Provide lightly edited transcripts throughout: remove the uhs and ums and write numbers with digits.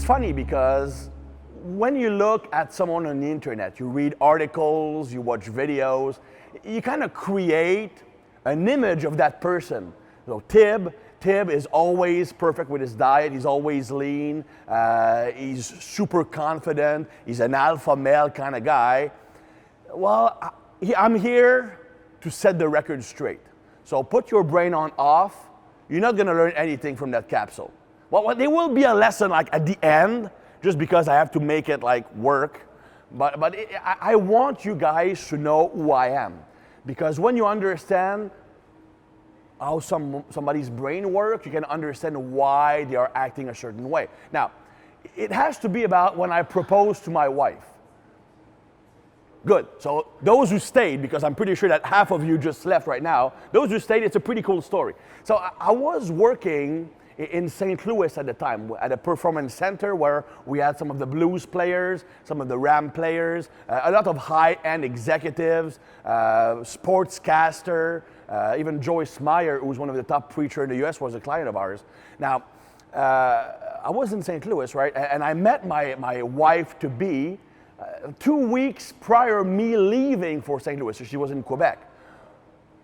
it's funny because when you look at someone on the internet, you read articles, you watch videos, you kind of create an image of that person. So Tib is always perfect with his diet. He's always lean. He's super confident. He's an alpha male kind of guy. Well, I'm here to set the record straight. So put your brain on off. You're not going to learn anything from that capsule. Well, there will be a lesson like at the end, just because I have to make it like work. But I want you guys to know who I am. Because when you understand how somebody's brain works, you can understand why they are acting a certain way. Now, it has to be about when I proposed to my wife. Good. So those who stayed, because I'm pretty sure that half of you just left right now, those who stayed, it's a pretty cool story. So I was working in St. Louis at the time, at a performance center where we had some of the blues players, some of the Ram players, a lot of high-end executives, sportscaster, even Joyce Meyer, who was one of the top preachers in the US, was a client of ours. Now, I was in St. Louis, right? And I met my wife-to-be 2 weeks prior me leaving for St. Louis. So she was in Quebec.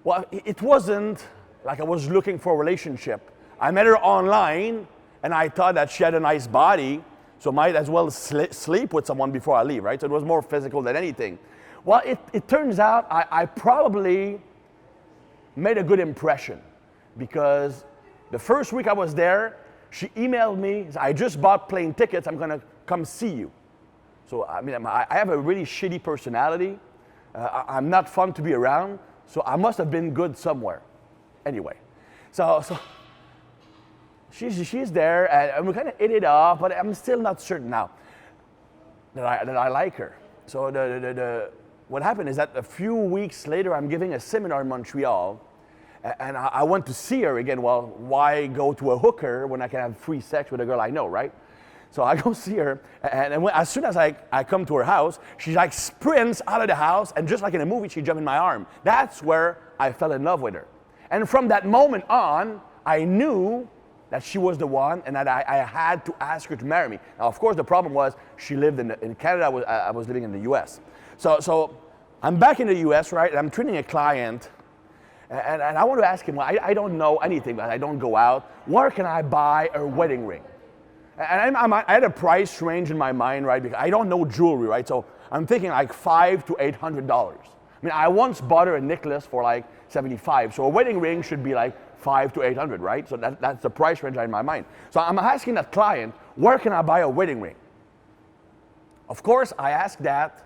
Well, it wasn't like I was looking for a relationship. I met her online, and I thought that she had a nice body, so might as well sleep with someone before I leave, right? So it was more physical than anything. Well, it turns out I probably made a good impression, because the first week I was there, she emailed me, I just bought plane tickets, I'm gonna come see you. So I mean, I have a really shitty personality. I'm not fun to be around, so I must have been good somewhere. Anyway, so she's there, and we kind of hit it off, but I'm still not certain now that I like her. So what happened is that a few weeks later, I'm giving a seminar in Montreal, and I went to see her again. Well, why go to a hooker when I can have free sex with a girl I know, right? So I go see her, and as soon as I come to her house, she like sprints out of the house, and just like in a movie, she jumped in my arm. That's where I fell in love with her. And from that moment on, I knew that she was the one, and that I had to ask her to marry me. Now, of course, the problem was she lived in Canada. I was living in the U.S. So I'm back in the U.S., right? And I'm treating a client, and I want to ask him. Well, I don't know anything, but I don't go out. Where can I buy a wedding ring? And I had a price range in my mind, right? Because I don't know jewelry, right? So I'm thinking like $500 to $800. I mean, I once bought her a necklace for like $75. So a wedding ring should be like $500 to $800, right? So that's the price range in my mind. So I'm asking that client, where can I buy a wedding ring? Of course, I asked that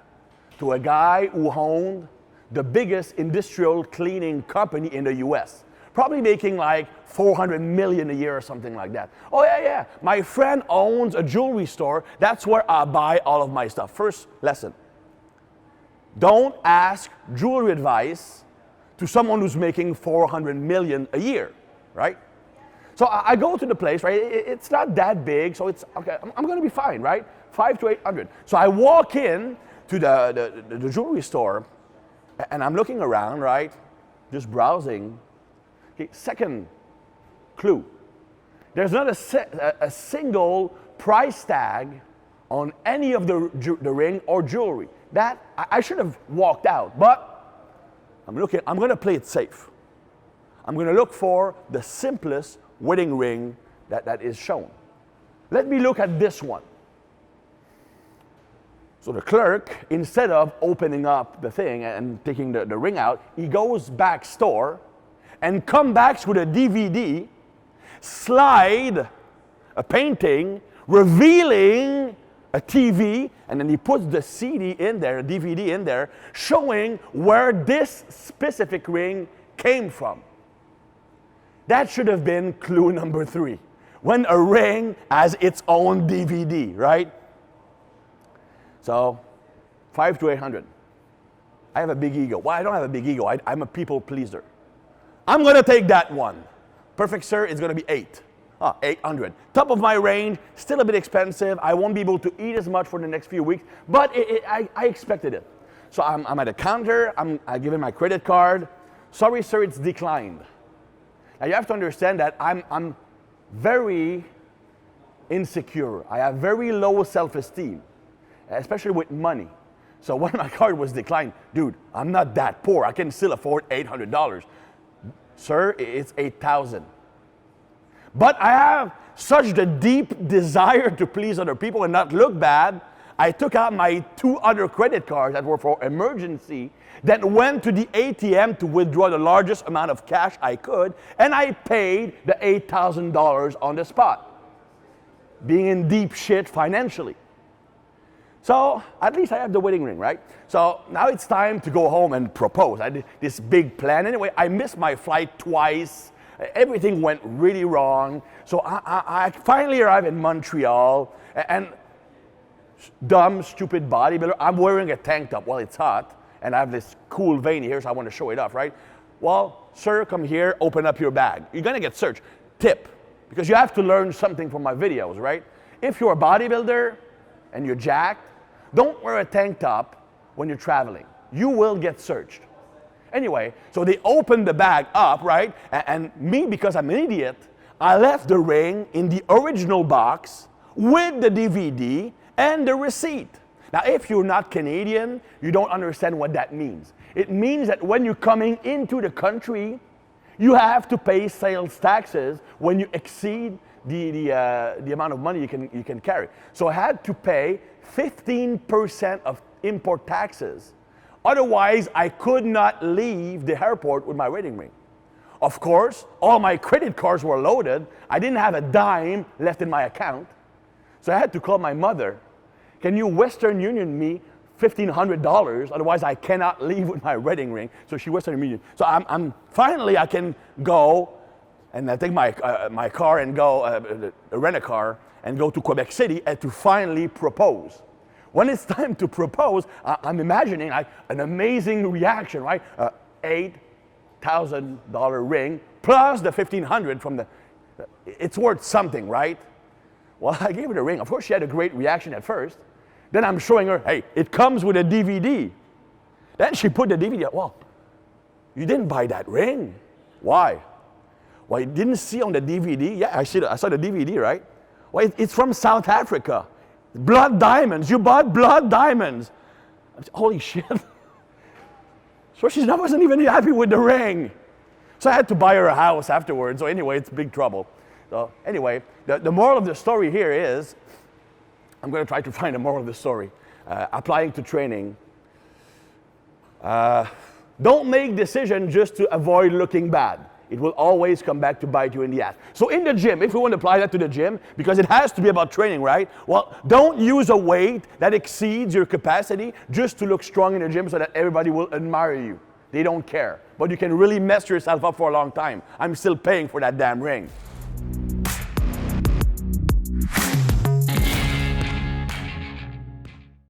to a guy who owned the biggest industrial cleaning company in the US. Probably making like $400 million a year or something like that. Oh yeah, my friend owns a jewelry store. That's where I buy all of my stuff. First lesson, don't ask jewelry advice to someone who's making $400 million a year, right? So I go to the place, right? It's not that big, so it's okay. I'm gonna be fine, right? $500 to $800. So I walk in to the jewelry store, and I'm looking around, right? Just browsing. Okay, second clue. There's not a single price tag on any of the ring or jewelry. That I should have walked out, but I'm going to play it safe. I'm going to look for the simplest wedding ring that is shown. Let me look at this one. So the clerk, instead of opening up the thing and taking the ring out, he goes back store and come back with a DVD, slide a painting, revealing a TV, and then he puts the CD in there, a DVD in there, showing where this specific ring came from. That should have been clue number 3. When a ring has its own DVD, right? So, $500 to $800. I have a big ego. Well, I don't have a big ego. I'm a people pleaser. I'm going to take that one. Perfect, sir, it's going to be $800. Top of my range, still a bit expensive. I won't be able to eat as much for the next few weeks, but I expected it. So I'm at a counter. I give him my credit card. Sorry, sir, it's declined. Now you have to understand that I'm very insecure. I have very low self-esteem, especially with money. So when my card was declined, dude, I'm not that poor. I can still afford $800. Sir, it's $8,000. But I have such a deep desire to please other people and not look bad, I took out my 2 other credit cards that were for emergency, then went to the ATM to withdraw the largest amount of cash I could, and I paid the $8,000 on the spot, being in deep shit financially. So at least I have the wedding ring, right? So now it's time to go home and propose. I did this big plan. Anyway, I missed my flight twice. Everything went really wrong. So I finally arrived in Montreal, and dumb, stupid bodybuilder. I'm wearing a tank top. Well, it's hot, and I have this cool vein here, so I want to show it off, right? Well, sir, come here, open up your bag. You're gonna get searched. Tip, because you have to learn something from my videos, right? If you're a bodybuilder and you're jacked, don't wear a tank top when you're traveling. You will get searched. Anyway, so they opened the bag up, right? And me, because I'm an idiot, I left the ring in the original box with the DVD and the receipt. Now, if you're not Canadian, you don't understand what that means. It means that when you're coming into the country, you have to pay sales taxes when you exceed the amount of money you can carry. So I had to pay 15% of import taxes. Otherwise, I could not leave the airport with my wedding ring. Of course, all my credit cards were loaded. I didn't have a dime left in my account. So I had to call my mother. Can you Western Union me $1,500? Otherwise, I cannot leave with my wedding ring. So she Western Union. So finally I can go and I take my car and go rent a car and go to Quebec City and to finally propose. When it's time to propose, I'm imagining like an amazing reaction, right? $8,000 ring plus the $1,500 from the. It's worth something, right? Well, I gave her the ring. Of course, she had a great reaction at first. Then I'm showing her, hey, it comes with a DVD. Then she put the DVD. Well, you didn't buy that ring. Why? Well, you didn't see on the DVD. Yeah, I saw the DVD, right? Well, it's from South Africa. Blood diamonds. You bought blood diamonds. Holy shit. So she wasn't even happy with the ring. So I had to buy her a house afterwards. So anyway, it's big trouble. So anyway, the moral of the story here is, I'm going to try to find the moral of the story. Applying to training. Don't make decisions just to avoid looking bad. It will always come back to bite you in the ass. So in the gym, if we want to apply that to the gym, because it has to be about training, right? Well, don't use a weight that exceeds your capacity just to look strong in the gym so that everybody will admire you. They don't care. But you can really mess yourself up for a long time. I'm still paying for that damn ring.